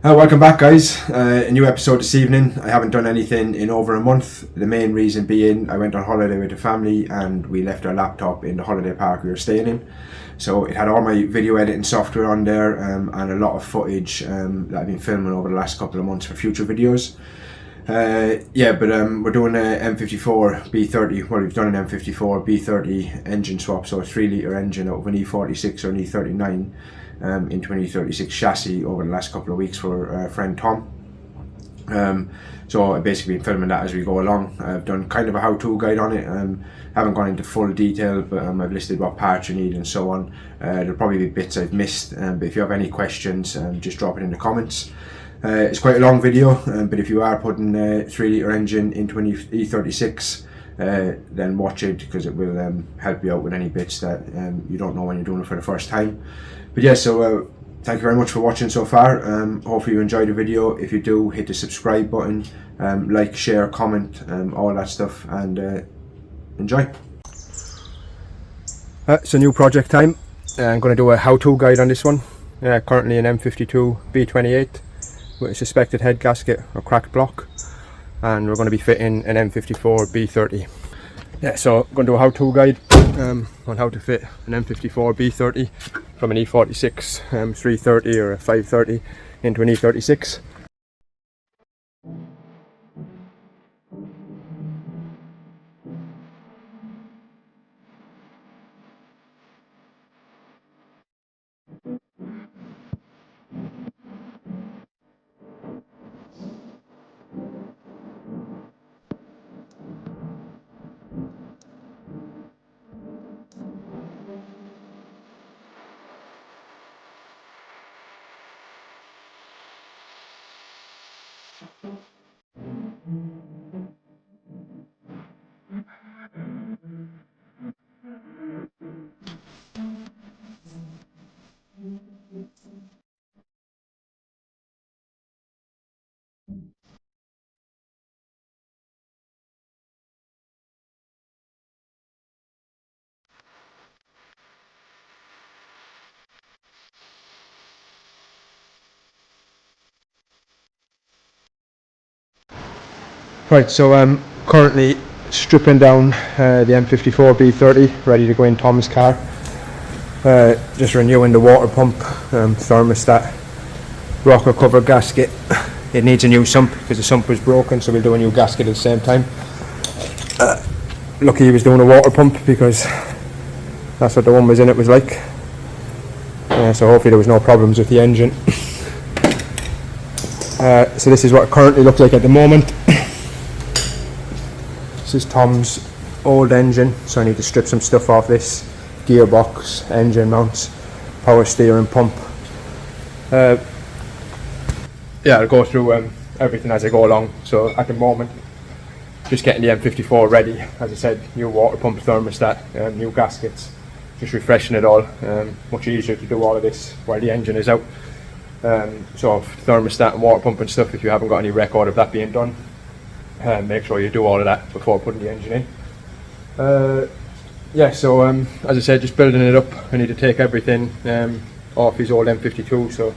Welcome back, guys. A new episode this evening. I haven't done anything in over a month. The main reason being I went on holiday with the family and we left our laptop in the holiday park we were staying in. So it had all my video editing software on there and a lot of footage that I've been filming over the last couple of months for future videos. We're doing a M54b30. Well, we've done an M54b30 engine swap, so a 3-litre engine out of an E36 or an E39 into an E36 chassis over the last couple of weeks for friend Tom. So I've basically been filming that as we go along. I've done kind of a how-to guide on it. Haven't gone into full detail, but I've listed what parts you need and so on. There'll probably be bits I've missed, but if you have any questions, just drop it in the comments. It's quite a long video, but if you are putting a 3-litre engine into an E36, then watch it, because it will help you out with any bits that you don't know when you're doing it for the first time. But yeah, so thank you very much for watching so far. Hopefully you enjoyed the video. If you do, hit the subscribe button, like, share, comment, all that stuff, and enjoy. It's a new project time. I'm going to do a how-to guide on this one. Currently an M52b28 with a suspected head gasket or cracked block, and we're going to be fitting an M54b30. So I'm going to do a how-to guide on how to fit an M54b30 from an E46 330 or a 530 into an E36. Right, so I'm currently stripping down the M54b30, ready to go in Tom's car. Just renewing the water pump, thermostat, rocker cover gasket. It needs a new sump because the sump was broken, so we'll do a new gasket at the same time. Lucky he was doing a water pump, because that's what the one was in it was like. So hopefully there was no problems with the engine. So this is what it currently looks like at the moment. This is Tom's old engine, so I need to strip some stuff off this: gearbox, engine mounts, power steering pump. I'll go through everything as I go along. So at the moment, just getting the M54 ready. As I said, new water pump, thermostat, new gaskets, just refreshing it all. Much easier to do all of this while the engine is out. So thermostat and water pump and stuff, if you haven't got any record of that being done, make sure you do all of that before putting the engine in. As I said, just building it up. I need to take everything off his old M52, so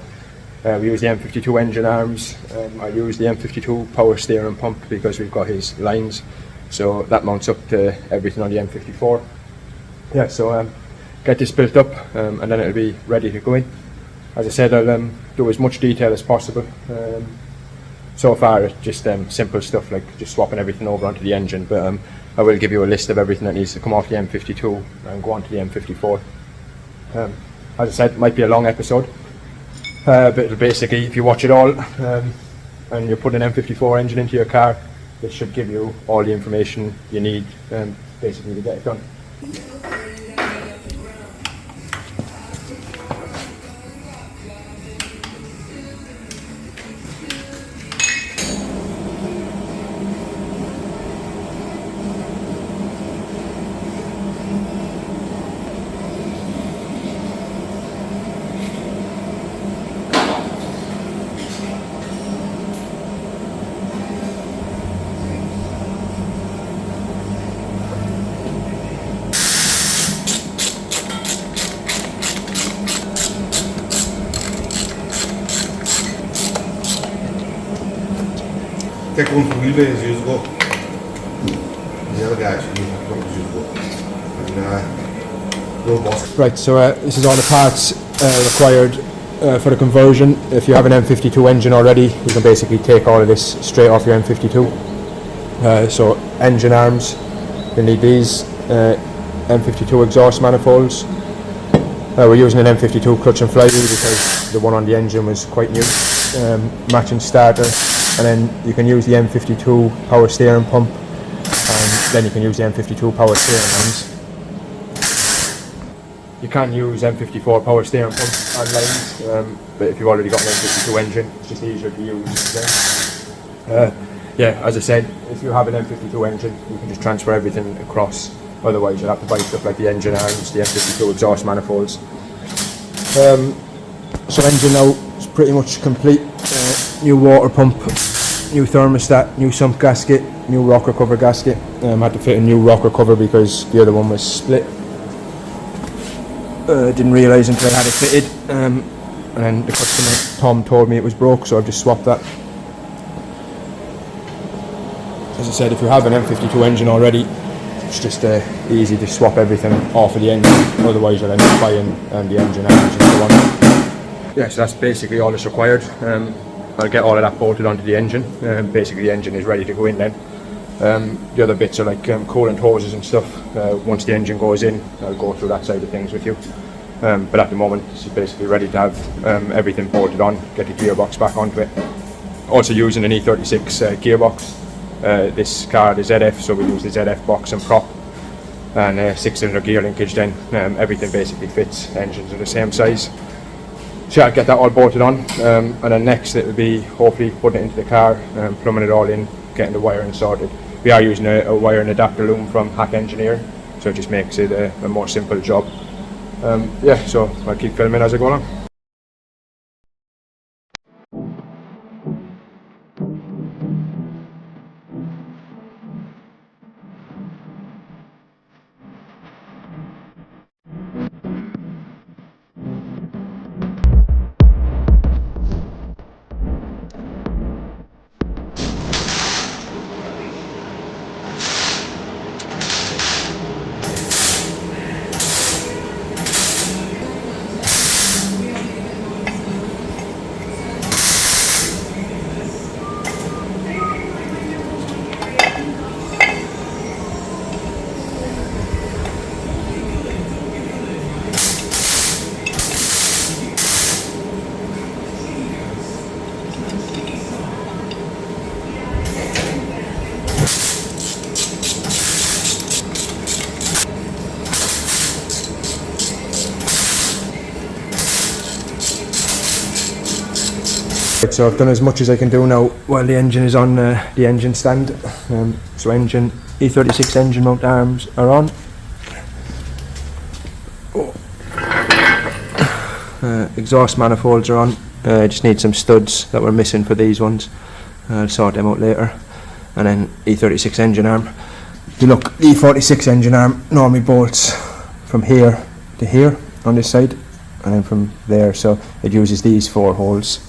we use the M52 engine arms. I use the M52 power steering pump because we've got his lines, so that mounts up to everything on the M54. Get this built up, and then it'll be ready to go in. As I said, I'll do as much detail as possible. So far it's just simple stuff like just swapping everything over onto the engine, but I will give you a list of everything that needs to come off the M52 and go onto the M54. As I said, it might be a long episode, but it'll basically, if you watch it all and you put an M54 engine into your car, it should give you all the information you need basically to get it done. Take one for wheelbase years ago. The other guy actually years ago. And no boss. Right, so this is all the parts required for the conversion. If you have an M52 engine already, you can basically take all of this straight off your M52. So engine arms, you need these M52 exhaust manifolds. We're using an M52 clutch and flywheel because the one on the engine was quite new. Matching starter, and then you can use the M52 power steering pump, and then you can use the M52 power steering arms. You can use M54 power steering pump on lines, but if you've already got an M52 engine, it's just easier to use. Yeah, as I said, if you have an M52 engine, you can just transfer everything across. Otherwise, you'll have to buy stuff like the engine arms, the M52 exhaust manifolds. So engine now is pretty much complete. New water pump, new thermostat, new sump gasket, new rocker cover gasket. Had to fit a new rocker cover because the other one was split. Didn't realise until I had it fitted, and then Tom told me it was broke, so I've just swapped that. As I said, if you have an M52 engine already, it's just easy to swap everything off of the engine, otherwise you'll end up buying the engine arms and so on. Yeah, so that's basically all that's required. I'll get all of that bolted onto the engine. Basically the engine is ready to go in then. The other bits are like coolant hoses and stuff. Once the engine goes in, I'll go through that side of things with you. But at the moment, it's basically ready to have everything bolted on, get the gearbox back onto it. Also using an E36 gearbox. This car, the ZF, so we use the ZF box and prop, and 6-cylinder gear linkage then. Everything basically fits, engines are the same size. So I'll get that all bolted on, and then next it will be hopefully putting it into the car, plumbing it all in, getting the wiring sorted. We are using a wiring adapter loom from Hack Engineering, so it just makes it a more simple job. Yeah, so I'll keep filming as I go along. So I've done as much as I can do now while the engine is on the engine stand. So engine, E36 engine mount arms are on. Exhaust manifolds are on. Just need some studs that were missing for these ones. I'll sort them out later. And then E36 engine arm. If you look, the E46 engine arm normally bolts from here to here on this side, and then from there, so it uses these 4 holes.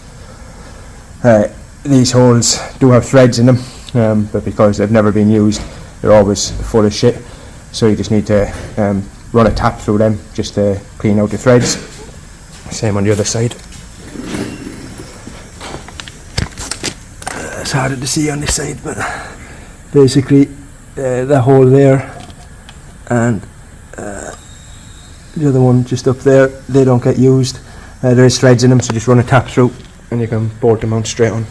These holes do have threads in them, but because they've never been used, they're always full of shit, so you just need to run a tap through them just to clean out the threads. Same on the other side. It's harder to see on this side, but basically the hole there and the other one just up there, they don't get used. There is threads in them, so just run a tap through and you can bolt them mount straight on.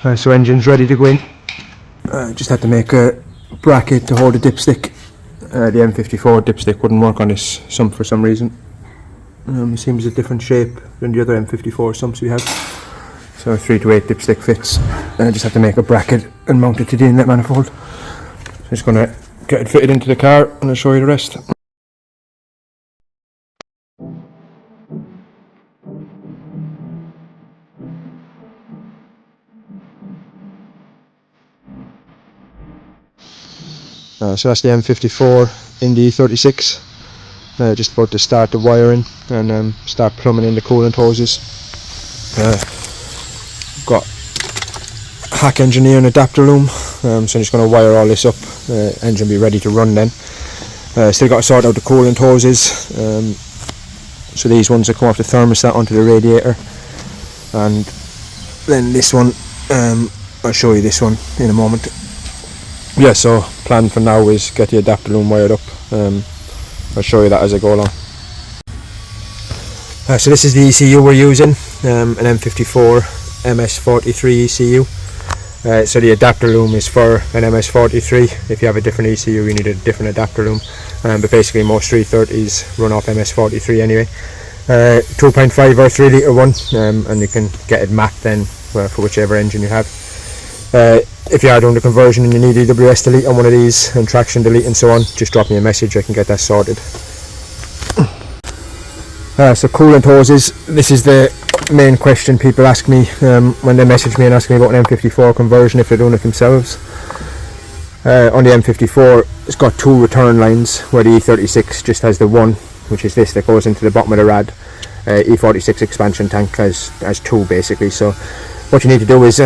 So engine's ready to go in. Just had to make a bracket to hold the dipstick. The M54 dipstick wouldn't work on this sump for some reason. It seems a different shape than the other M54 sumps we have. So a 3 to 8 dipstick fits. And I just have to make a bracket and mount it to the inlet manifold. So I'm just going to get it fitted into the car and I'll show you the rest. So that's the M54 in the E36. Just about to start the wiring and start plumbing in the coolant hoses. Got hack engineer and adapter loom, so I'm just going to wire all this up. Engine will be ready to run then. Still got to sort out the coolant hoses. So these ones that come off the thermostat onto the radiator, and then this one, I'll show you this one in a moment. Yeah, so plan for now is get the adapter loom wired up. I'll show you that as I go along. So this is the ECU we're using, an M54 MS43 ECU. So the adapter loom is for an MS43. If you have a different ECU you need a different adapter loom, but basically most 330s run off MS43 anyway. 2.5 or 3 litre one, and you can get it mapped then for whichever engine you have. If you are doing the conversion and you need EWS delete on one of these and traction delete and so on, just drop me a message, I can get that sorted. So coolant hoses, this is the main question people ask me when they message me and ask me about an M54 conversion if they're doing it themselves. On the M54 it's got 2 return lines, where the E36 just has the one, which is this that goes into the bottom of the rad. E46 expansion tank has 2 basically, so what you need to do is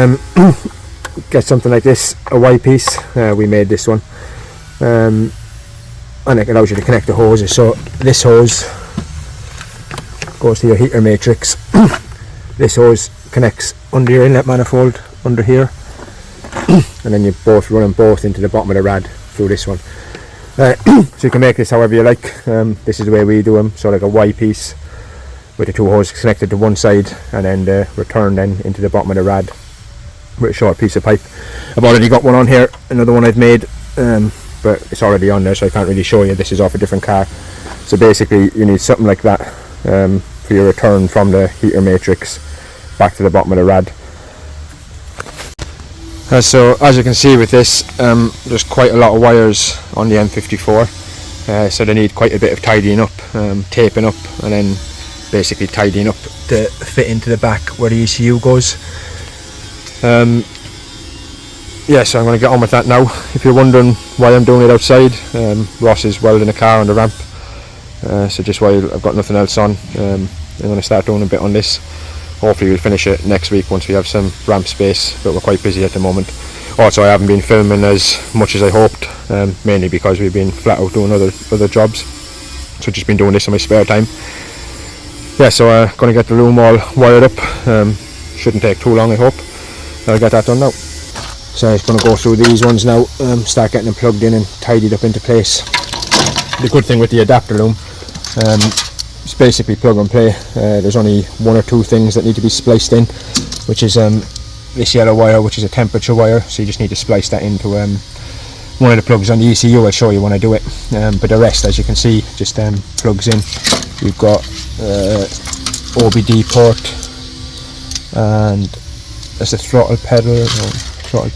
get something like this, a Y piece. We made this one, and it allows you to connect the hoses. So this hose goes to your heater matrix. This hose connects under your inlet manifold under here, and then you both run them both into the bottom of the rad through this one. So you can make this however you like. This is the way we do them, so like a Y piece with the 2 hoses connected to one side, and then the return then into the bottom of the rad with a short piece of pipe. I've already got one on here, another one I've made, but it's already on there so I can't really show you. This is off a different car. So basically you need something like that for your return from the heater matrix back to the bottom of the rad. So as you can see with this, there's quite a lot of wires on the M54, so they need quite a bit of tidying up, taping up, and then basically tidying up to fit into the back where the ECU goes. Yeah, so I'm going to get on with that now. If you're wondering why I'm doing it outside, Ross is welding a car on the ramp, so just while I've got nothing else on, I'm going to start doing a bit on this. Hopefully we'll finish it next week once we have some ramp space, but we're quite busy at the moment. Also, I haven't been filming as much as I hoped, mainly because we've been flat out doing other jobs, so just been doing this in my spare time. Yeah, so I'm going to get the loom all wired up. Shouldn't take too long, I hope. I'll get that done now. So I'm just going to go through these ones now, start getting them plugged in and tidied up into place. The good thing with the adapter loom, it's basically plug and play. There's only 1 or 2 things that need to be spliced in, which is this yellow wire, which is a temperature wire, so you just need to splice that into one of the plugs on the ECU. I'll show you when I do it, but the rest, as you can see, just plugs in. You've got OBD port, and there's a throttle pedal, throttle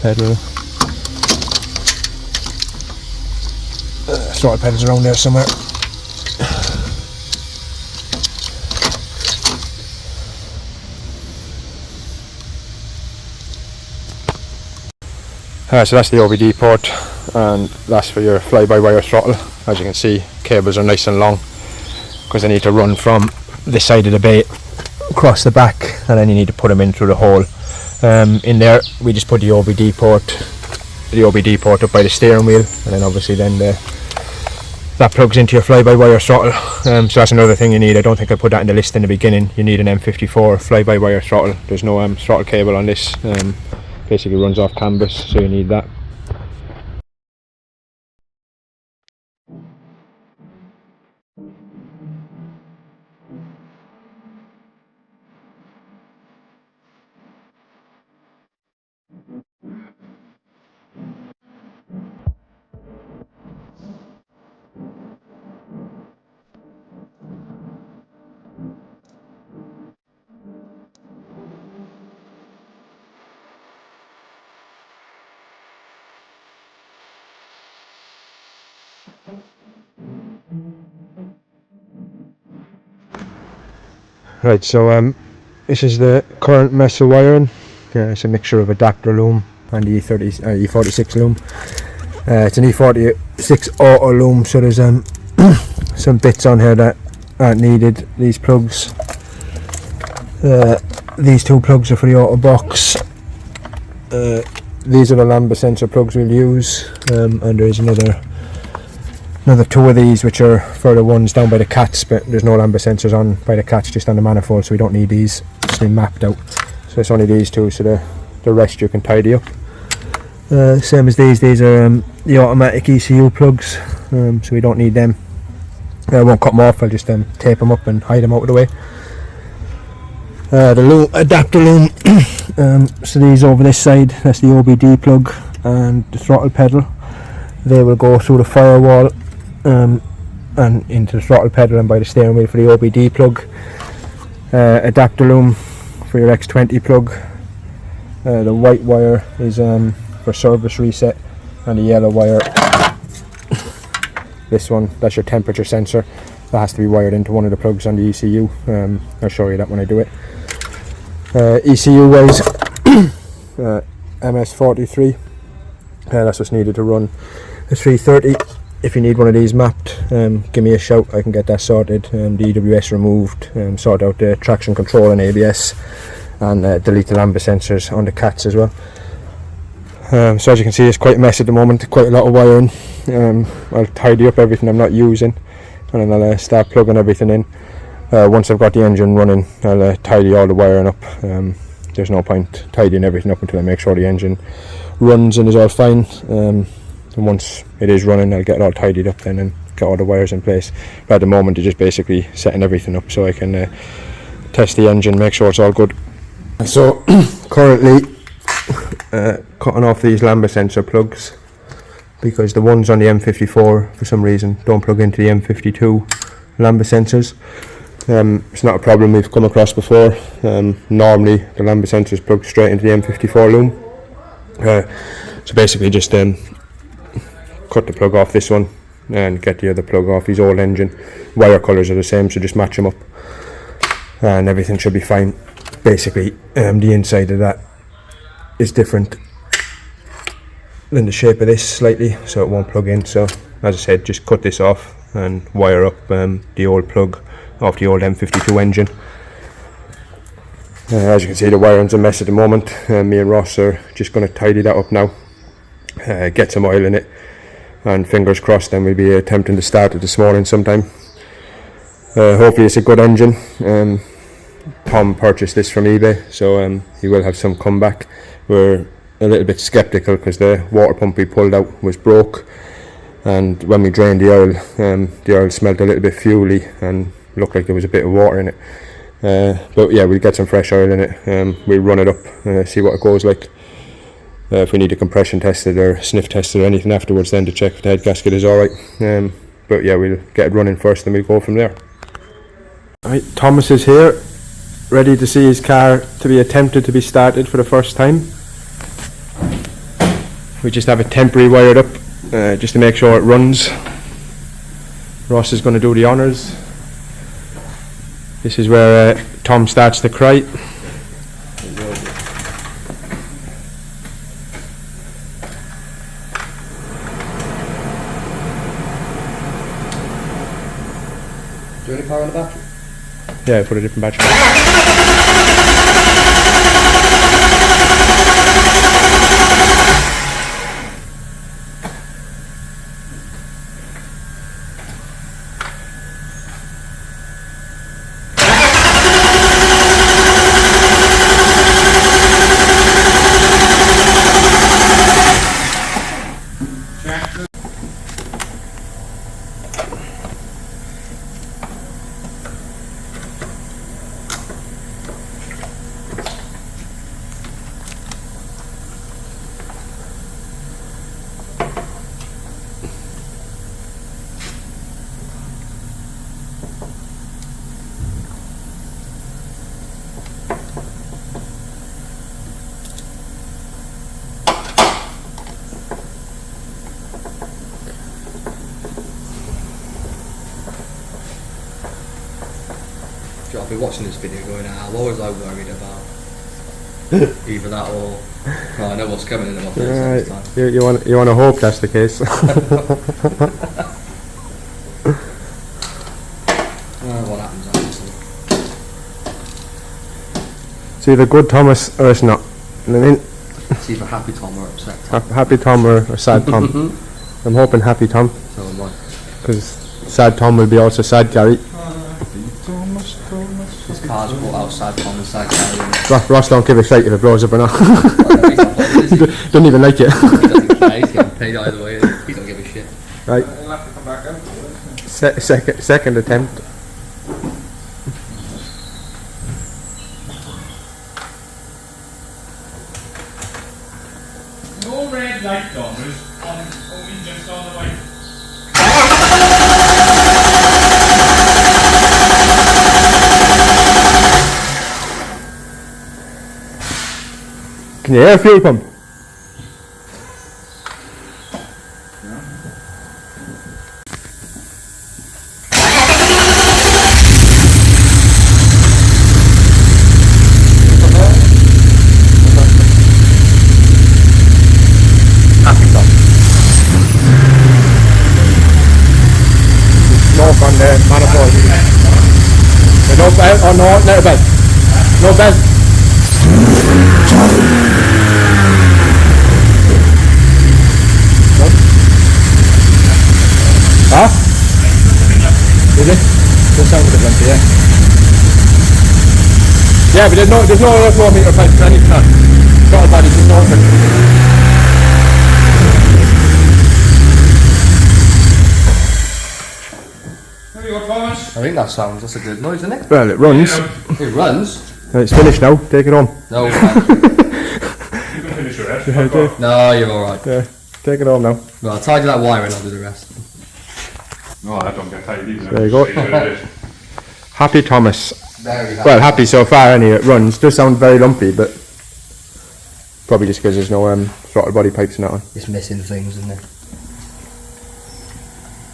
pedal's around there somewhere. So that's the OBD port, and that's for your fly-by-wire throttle. As you can see, cables are nice and long because they need to run from this side of the bay across the back, and then you need to put them in through the hole. In there we just put the OBD port up by the steering wheel, and then obviously then that plugs into your fly-by-wire throttle. So that's another thing you need. I don't think I put that in the list in the beginning. You need an M54 fly-by-wire throttle. There's no throttle cable on this. Basically runs off canvas, so you need that. Right, so this is the current mess of wiring. It's a mixture of adapter loom and the E46 loom. It's an E46 auto loom, so there's some bits on here that aren't needed. These plugs, these two plugs are for the auto box. These are the lambda sensor plugs we'll use, and there's another two of these which are for the ones down by the cats, but there's no lambda sensors on by the cats, just on the manifold, so we don't need these. It's been mapped out, so it's only these two, so the rest you can tidy up. Same as these are the automatic ECU plugs, so we don't need them. I won't cut them off, I'll just tape them up and hide them out of the way. The loom, adapter loom, so these over this side, that's the OBD plug and the throttle pedal. They will go through the firewall and into the throttle pedal and by the steering wheel for the OBD plug. Adapter loom for your X20 plug. The white wire is for service reset, and the yellow wire, this one, that's your temperature sensor. That has to be wired into one of the plugs on the ECU. I'll show you that when I do it. ECU wise, MS43, that's what's needed to run a 330. If you need one of these mapped, give me a shout, I can get that sorted. The EWS removed, sort out the traction control and ABS, and delete the lambda sensors on the cats as well. So as you can see, it's quite a mess at the moment, quite a lot of wiring. I'll tidy up everything I'm not using, and then I'll start plugging everything in. Once I've got the engine running, I'll tidy all the wiring up. There's no point tidying everything up until I make sure the engine runs and is all fine. And once it is running, I'll get it all tidied up then and get all the wires in place. But at the moment, it's just basically setting everything up so I can test the engine, make sure it's all good. So currently cutting off these lambda sensor plugs, because the ones on the M54 for some reason don't plug into the M52 lambda sensors. It's not a problem we've come across before. Normally the lambda sensors plug straight into the M54 loom. So basically just cut the plug off this one and get the other plug off his old engine. Wire colours are the same, so just match them up and everything should be fine. Basically the inside of that is different than the shape of this slightly, so it won't plug in. So as I said, just cut this off and wire up the old plug off the old M52 engine. As you can see, the wiring's a mess at the moment. Me and Ross are just going to tidy that up now, get some oil in it, and fingers crossed then we'll be attempting to start it this morning sometime. Hopefully it's a good engine. Tom purchased this from eBay, so he will have some comeback. We're a little bit skeptical because the water pump we pulled out was broke, and when we drained the oil smelled a little bit fuely and looked like there was a bit of water in it. But yeah, we'll get some fresh oil in it. We'll run it up, see what it goes like. If we need to compression test it or sniff test it or anything afterwards then to check if the head gasket is alright. But yeah, we'll get it running first and we'll go from there. Right, Thomas is here, ready to see his car to be attempted to be started for the first time. We just have it temporary wired up just to make sure it runs. Ross is going to do the honours. This is where Tom starts to cry. Do you want any power on the battery? Yeah, put a different battery. be watching this video going, what was I worried about? Either that or I know what's coming in my face next time. You want to hope that's the case. What happens obviously. It's either good Thomas or it's not. You know what I mean? It's either happy Tom or upset Tom. Happy Tom or sad Tom. I'm hoping happy Tom. So am I. Because sad Tom will be also sad Gary. His car's brought out sad Tom and sad Gary. Ross don't give a shit if it blows up or not. Don't even like it. He doesn't care, he's getting paid either way. He don't give a shit. Right. Second attempt. No red light, Thomas, only just on the way. Can you hear a fuel pump? Smoke on the manifold. No belt, oh no, no belt. No belt. Huh? Is it? That sounds a bit lumpy, yeah. Yeah, but there's no 4 metre pipe for any car. Got a body just open. There you go, Thomas. I think that's a good noise, isn't it? Well, it runs. It runs. It's finished now. Take it home. No, You can finish your rest. no, you're alright. Yeah, take it home now. Well, I'll tidy that wire and I'll do the rest. No, I don't get tired either. There you go. Happy Thomas. Very happy. Well, happy so far anyway. It runs. Does sound very lumpy, but probably just because there's no throttle body pipes in that one. It's missing things, isn't it?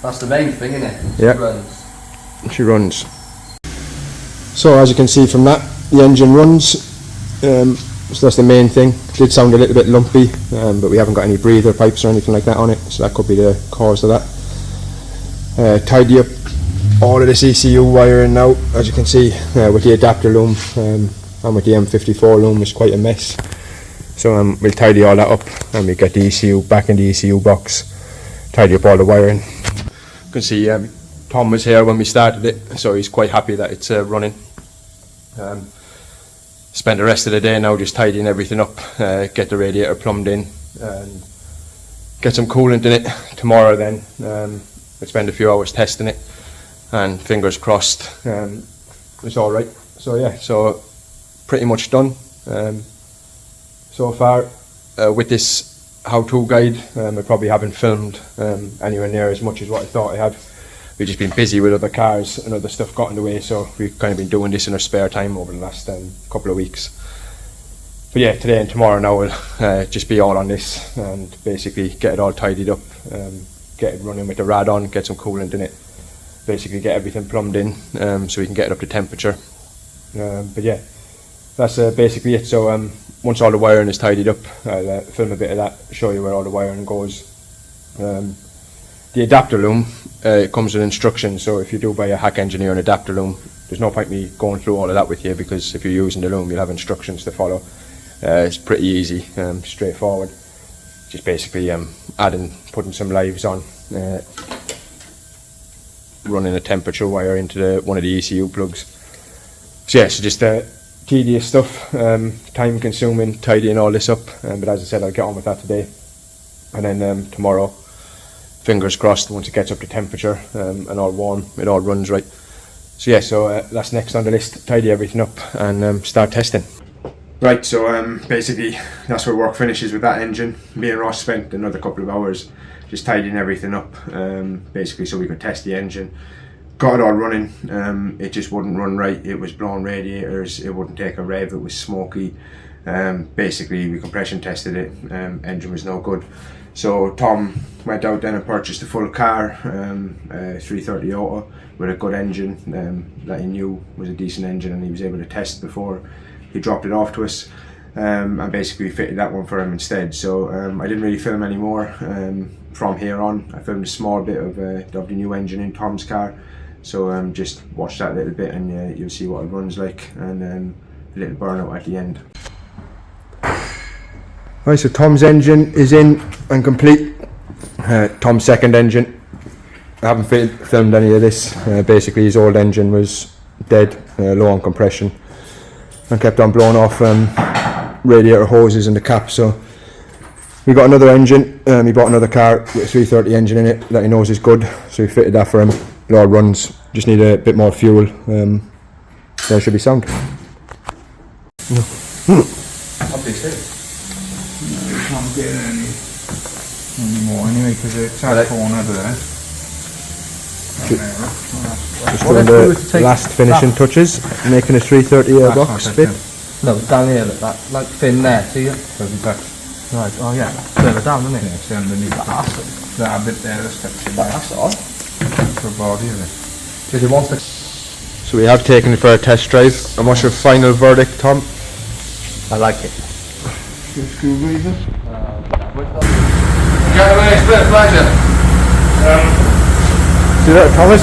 That's the main thing, isn't it? Yeah. It runs. She runs. So as you can see from that, the engine runs. So that's the main thing. It did sound a little bit lumpy, but we haven't got any breather pipes or anything like that on it, so that could be the cause of that. Tidy up all of this ECU wiring now, as you can see, with the adapter loom and with the M54 loom. It's quite a mess. So we'll tidy all that up and we get the ECU back in the ECU box, tidy up all the wiring. You can see Tom was here when we started it, so he's quite happy that it's running. Spent the rest of the day now just tidying everything up, get the radiator plumbed in and get some coolant in it. Tomorrow then we'll spend a few hours testing it and fingers crossed it's alright. So yeah, so pretty much done so far with this how-to guide. I probably haven't filmed anywhere near as much as what I thought I had. We've just been busy with other cars and other stuff got in the way, so we've kind of been doing this in our spare time over the last couple of weeks. But yeah, today and tomorrow now will just be all on this and basically get it all tidied up, get it running with the rad on, get some coolant in it, basically get everything plumbed in so we can get it up to temperature. But yeah, that's basically it. So once all the wiring is tidied up, I'll film a bit of that, show you where all the wiring goes. The adapter loom, it comes with instructions, so if you do buy a hack engineer an adapter loom, there's no point me going through all of that with you, because if you're using the loom you'll have instructions to follow. It's pretty easy, straightforward. Just basically putting some lives on, running a temperature wire into one of the ECU plugs. So yeah, so just tedious stuff, time consuming, tidying all this up, but as I said, I'll get on with that today, and then tomorrow, fingers crossed, once it gets up to temperature and all warm, it all runs right. So yeah, so that's next on the list, tidy everything up and start testing. Right, so basically that's where work finishes with that engine. Me and Ross spent another couple of hours just tidying everything up, basically so we could test the engine. Got it all running, it just wouldn't run right. It was blowing radiators, it wouldn't take a rev, it was smoky. Basically we compression tested it, engine was no good. So Tom went out then and purchased a full car, a 330 Auto with a good engine that he knew was a decent engine, and he was able to test before he dropped it off to us, and basically fitted that one for him instead. So I didn't really film any more from here on. I filmed a small bit of the new engine in Tom's car, so just watch that little bit and you'll see what it runs like, and a little burnout at the end. Right, so Tom's engine is in and complete. Tom's second engine. I haven't filmed any of this. Basically his old engine was dead, low on compression, and kept on blowing off radiator hoses and the cap. So we got another engine. He bought another car with a 330 engine in it that he knows is good, so we fitted that for him. It all runs, just need a bit more fuel. Then it should be sound. Can't get any more anyway because it's that corner there. Just doing the last finishing touches, making a 330 box fit. No, down here, look, that like fin there, see it? Right, oh yeah, further down, isn't it? Yeah, it's underneath that bit there, the steps in there. That's odd. For a body, isn't it? Because it wants to. So we have taken it for a test drive. And what's your final verdict, Tom? I like it. Screwdriver? Gentlemen, it's been a pleasure. See that, Thomas?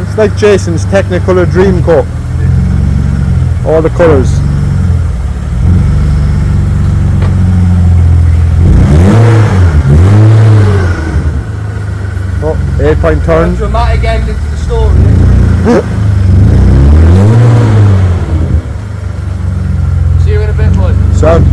It's like Jason's Technicolor Dream Coat. All the colours. Oh, 8-point turn. Dramatic ending to the story. See you in a bit, bud. Sound.